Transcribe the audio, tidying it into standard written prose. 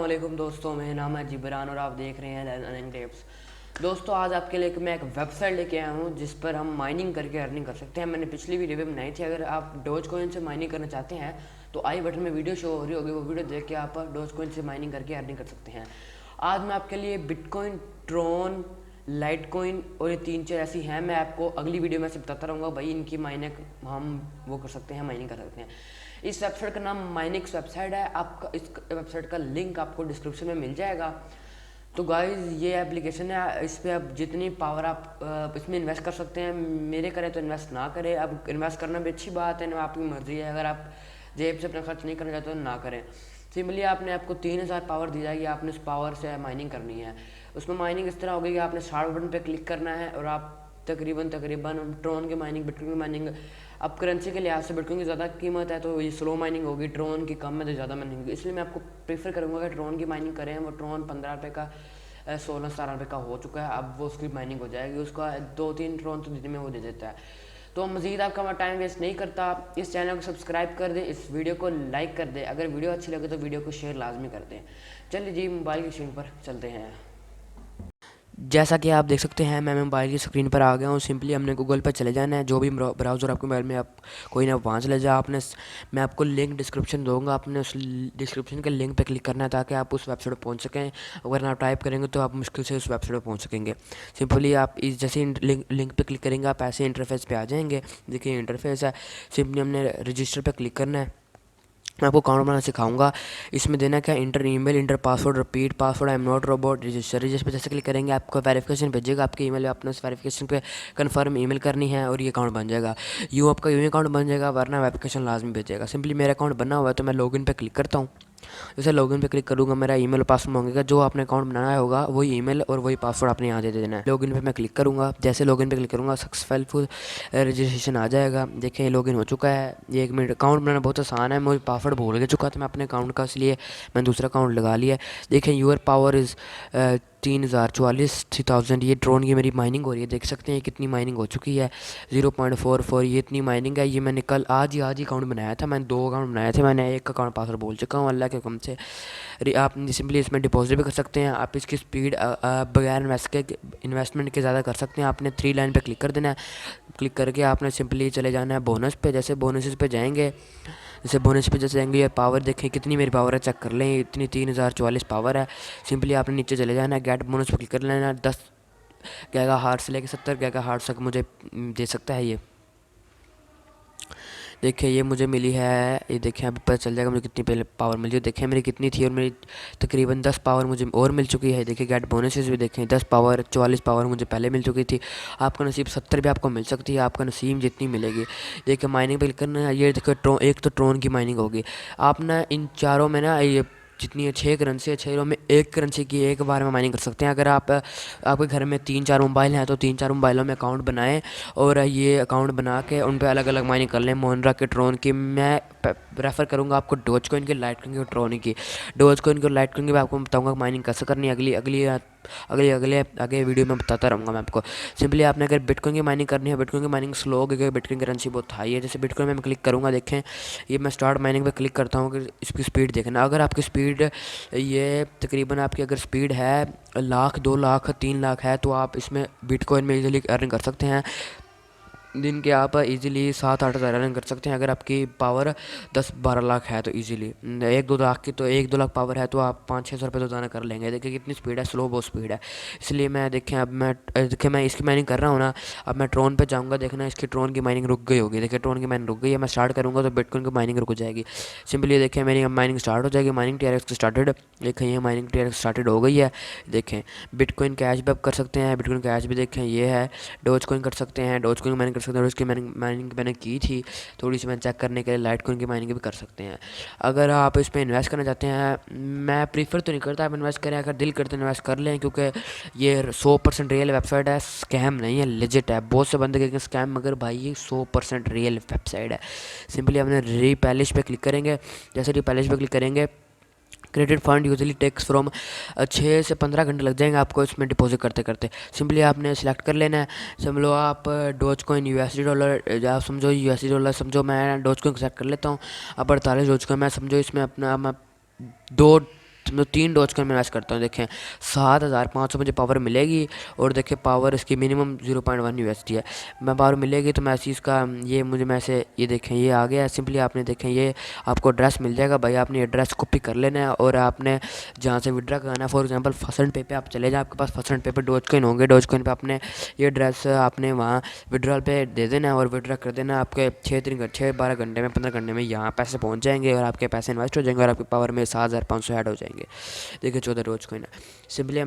अस्सलाम-u-अलैकुम दोस्तों, मेरा नाम है जिब्रान और आप देख रहे हैं लर्निंग टिप्स। दोस्तों आज आपके लिए मैं एक वेबसाइट लेके आया हूँ जिस पर हम माइनिंग करके अर्निंग कर सकते हैं। मैंने पिछली वीडियो में बनाई थी। अगर आप डोज कॉइन से माइनिंग करना चाहते हैं तो आई बटन में वीडियो शो हो रही होगी, वो वीडियो देख के आप डोज कॉइन से माइनिंग करके अर्निंग कर सकते हैं। आज मैं आपके लिए बिटकॉइन, ट्रोन, लाइट कॉइन और ये 3-4 ऐसी हैं। मैं आपको अगली वीडियो में से बताता रहूँगा भाई इनकी माइनिंग हम वो कर सकते हैं, माइनिंग कर सकते हैं। इस वेबसाइट का नाम माइनेक्स वेबसाइट है। आपका इस वेबसाइट का लिंक आपको डिस्क्रिप्शन में मिल जाएगा। तो गाइस ये एप्लीकेशन है, इस पर आप जितनी पावर आप इसमें इन्वेस्ट कर सकते हैं। मेरे करें तो इन्वेस्ट ना करें, अब इन्वेस्ट करना भी अच्छी बात है ना, आपकी मर्ज़ी है। अगर आप जेब से अपना खर्च नहीं करना चाहते तो ना करें। सिंपली आपको 3000 पावर दी जाएगी, आपने उस पावर से माइनिंग करनी है। उसमें माइनिंग इस तरह होगी कि आपने स्टार्ट बटन पे क्लिक करना है और आप तकरीबन ट्रोन की माइनिंग, बिटकॉइन की माइनिंग, अब करेंसी के लिहाज से बिटकॉइन की ज़्यादा कीमत है तो ये स्लो माइनिंग होगी, ट्रोन की कम है तो ज़्यादा माइनिंग होगी। इसलिए मैं आपको प्रेफर करूँगा कि ट्रोन की माइनिंग करें। वो ट्रोन 15 रुपये का 16-17 रुपये का हो चुका है, अब वो उसकी माइनिंग हो जाएगी। उसका 2-3 ट्रोन तो दिन में वो दे देता है। तो मज़ीद आपका मैं टाइम वेस्ट नहीं करता, इस चैनल को सब्सक्राइब कर दें, इस वीडियो को लाइक कर दें, अगर वीडियो अच्छी लगे तो वीडियो को शेयर लाजमी कर दें। चलिए जी मोबाइल की स्क्रीन पर चलते हैं। जैसा कि आप देख सकते हैं मैं मोबाइल की स्क्रीन पर आ गया हूँ। सिंपली हमने गूगल पर चले जाना है, जो भी ब्राउज़र आपके मोबाइल में आप कोई ना वहाँ चले जाए। मैं आपको लिंक डिस्क्रिप्शन दूँगा, आपने उस डिस्क्रिप्शन के लिंक पर क्लिक करना है ताकि आप उस वेबसाइट पर पहुँच सकें। अगर आप टाइप करेंगे तो आप मुश्किल से उस वेबसाइट पर पहुँच सकेंगे। सिंपली आप इस जैसे लिंक पर क्लिक करेंगे आप ऐसे इंटरफेस पर आ जाएंगे। देखिए इंटरफेस है, सिंपली हमने रजिस्टर पर क्लिक करना है। मैं आपको अकाउंट बनाना सिखाऊंगा। इसमें देना क्या, inter email, inter password, repeat password, I am not robot, register पे जैसे क्लिक करेंगे आपको वेरिफिकेशन भेजेगा आपके ईमेल में। आपने उस वेरिफिकेशन पे कंफर्म ईमेल करनी है और ये अकाउंट बन जाएगा। यूँ आपका यूँ अकाउंट बन जाएगा, वरना वेरिफिकेशन लाजमी भेजेगा। सिंपली मेरा अकाउंट बना हुआ है तो मैं लॉगिन पे क्लिक करता हूँ। जैसे लॉगिन पे क्लिक करूँगा मेरा ईमेल और पासवर्ड मांगेगा, जो आपने अकाउंट बनाया होगा वही ईमेल और वही पासवर्ड आपने यहाँ दे देना है। लॉगिन पे मैं क्लिक करूँगा, जैसे लॉगिन पे क्लिक करूँगा सक्सेसफुल रजिस्ट्रेशन आ जाएगा। देखिए लॉगिन हो चुका है। ये 1 मिनट, अकाउंट बनाना बहुत आसान है। मुझे पासवर्ड भूल चुका था मैं अपने अकाउंट का, इसलिए मैंने दूसरा अकाउंट लगा लिया। देखिए यूर पावर इज़ 3044 ये ड्रोन की मेरी माइनिंग हो रही है। देख सकते हैं कितनी माइनिंग हो चुकी है, 0.44 ये इतनी माइनिंग है। ये मैंने कल आज ही अकाउंट बनाया था। मैंने 2 अकाउंट बनाए थे, मैंने एक अकाउंट पासवर्ड बोल चुका हूँ अल्लाह के हुक्म से। आप सिंपली इसमें डिपॉजिट भी कर सकते हैं। आप इसकी स्पीड बगैर इन्वेस्टमेंट के ज़्यादा कर सकते हैं। आपने 3 लाइन पर क्लिक कर देना है। क्लिक करके आपने सिंपली चले जाना है बोनस पे। जैसे बोनसेस पे जाएंगे, जैसे बोनस पे जैसे जाएंगे, ये पावर देखें कितनी मेरी पावर है, चेक कर लें, इतनी 3044 पावर है। सिंपली आपने नीचे चले जाना है, गेट बोनस पे क्लिक कर लेना है। 10 गीगा हार्ट से लेकर 70 गीगा हार्ट तक मुझे दे सकता है ये। देखिए ये मुझे मिली है, ये देखिए अभी पता चल जाएगा मुझे कितनी पहले पावर मिली है। देखिए मेरी कितनी थी और मेरी तकरीबन 10 पावर मुझे और मिल चुकी है। देखिए गेट बोनसेस भी देखें, 10 पावर 44 पावर मुझे पहले मिल चुकी थी। आपका नसीब 70 भी आपको मिल सकती है, आपका नसीब जितनी मिलेगी। देखिए माइनिंग पे करना है। ये देखो एक तो ट्रोन की माइनिंग होगी। आप ना इन चारों में ना ये जितनी है 6 करेंसी है, 6 में एक करेंसी की एक बार में माइनिंग कर सकते हैं। अगर आपके घर में 3-4 मोबाइल हैं तो 3-4 मोबाइलों में अकाउंट बनाएं और ये अकाउंट बना के उन पे अलग अलग माइनिंग कर लें। मोनरा के, ट्रोन की। मैं रेफ़र करूँगा आपको डोज कॉइन की, लाइट कॉइन की और ट्रोन की। डोज कॉइन की और लाइट कॉइन की मैं आपको बताऊँगा माइनिंग कैसे करनी है। आगे वीडियो में बताता रहूँगा मैं आपको। सिंपली आपने अगर बिटकॉइन की माइनिंग करनी है, बिटकॉइन की माइनिंग स्लो होगी क्योंकि बिटकॉइन करेंसी बहुत हाई है। जैसे बिटकॉइन में मैं क्लिक करूँगा, देखें ये मैं स्टार्ट माइनिंग पे क्लिक करता हूँ कि इसकी स्पीड देखना। अगर आपकी स्पीड ये तकरीबन आपकी अगर स्पीड है 1,00,000, 2,00,000, 3,00,000 है तो आप इसमें बिटकॉइन में इजीली अर्न कर सकते हैं। दिन के आप इजीली 7-8 हज़ार रन कर सकते हैं। अगर आपकी पावर 10-12 लाख है तो इजीली 1-2 लाख की, तो 1-2 लाख पावर है तो आप 500-600 रुपये रोजाना कर लेंगे। देखिए कितनी स्पीड है, स्लो बहुत स्पीड है। इसलिए मैं मैं इसकी माइनिंग कर रहा हूँ ना। अब मैं ट्रोन पे जाऊँगा, देखना इसकी ट्रोन की माइनिंग रुक गई होगी। देखिए ट्रोन की माइनिंग रुक गई है। मैं स्टार्ट करूँगा तो बिटकॉइन की माइनिंग रुक जाएगी। सिंपली देखिए मेरी माइनिंग स्टार्ट हो जाएगी। माइनिंग TRX स्टार्टेड, देखें ये माइनिंग TRX स्टार्टेड हो गई है। देखें बिटकॉइन कैश भी आप कर सकते हैं, बिटकॉइन कैश भी देखें ये है। डोज कॉइन कर सकते हैं, डोज कॉइन माइनिंग कर सकते हैं। डोज की माइनिंग मैंने की थी थोड़ी सी, मैंने चेक करने के लिए। लाइट कॉइन की माइनिंग भी कर सकते हैं। अगर आप इस पर इन्वेस्ट करना चाहते हैं, मैं प्रीफर तो नहीं करता आप इन्वेस्ट करें। अगर दिल करते इन्वेस्ट कर लें क्योंकि ये 100% रियल वेबसाइट है, स्कैम नहीं है, लेजिट है। बहुत से बंदे कहते हैं स्कैम, मगर भाई ये 100% रियल वेबसाइट है। सिंपली आपने रीपैलिश पे क्लिक करेंगे। जैसे रीपैलिश पे क्लिक करेंगे, credit fund usually takes from 6 से 15 घंटे लग जाएंगे आपको इसमें डिपॉजिट करते करते। सिंपली आपने सिलेक्ट कर लेना है। समझो आप डोज कॉइन USD डॉलर, आप समझो USD डॉलर, समझो मैं डोज कॉइन सेलेक्ट कर लेता हूँ। अब 48 डोज कॉइन मैं समझो इसमें अपना मैं 2 तो 3 डॉज को मैं इन्वेस्ट करता हूँ। देखें 7500 मुझे पावर मिलेगी और देखिए पावर इसकी मिनिमम 0.1 USD है। मैं पावर मिलेगी तो मैं ऐसी इसका ये मुझे मैं से ये देखें ये आ गया है। सिंपली आपने देखें ये आपको एड्रेस मिल जाएगा भाई, आपने एड्रेस कॉपी कर लेना है और आपने जहाँ से विड्रा कराना है, फॉर एग्जांपल फर्स्ट पे आप चले जाए, आपके पास फर्स्ट पे डॉज कॉइन होंगे, डॉज कॉइन पे आपने ये एड्रेस आपने वहाँ विड्रॉल पे दे देना है और विड्रा कर देना। आपके 12 घंटे में 15 घंटे में यहाँ पैसे पहुँच जाएंगे और आपके पैसे इन्वेस्ट हो जाएंगे और आपकी पावर में 7500 ऐड हो जाएंगे। देखिए 14 डॉज कॉइन है। सिंपली